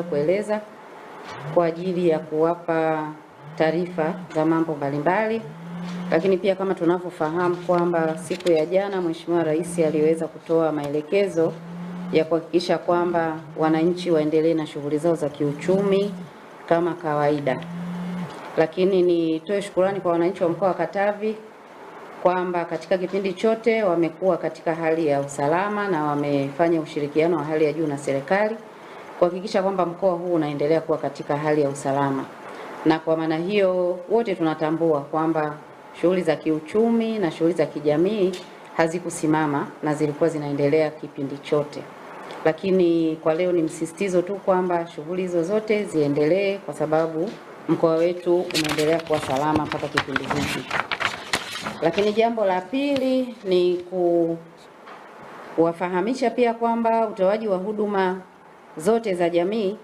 kueleza kwa ajili ya kuwapa taarifa za mambo mbalimbali. Lakini pia kama tunavyofahamu kwamba siku ya jana Mheshimiwa Rais aliweza kutoa maelekezo ya kuhakikisha kwamba wananchi waendelee na shughuli zao za kiuchumi kama kawaida. Lakini nitoe shukrani kwa wananchi wa mkoa wa Katavi kwamba katika kipindi chote wamekuwa katika hali ya usalama na wamefanya ushirikiano wa hali ya juu na serikali kuhakikisha kwamba mkoa huu unaendelea kuwa katika hali ya usalama. Na kwa maana hiyo wote tunatambua kwamba shughuli za kiuchumi na shughuli za kijamii hazikusimama na zilikuwa zinaendelea kipindi chote. Lakini kwa leo ni msisitizo tu kwamba shughuli hizo zote ziendelee kwa sababu mkoa wetu unaendelea kuwa salama mpaka kipindi hiki. Lakini jambo la pili ni kuwafahamisha pia kwamba utoaji wa huduma zote za jamii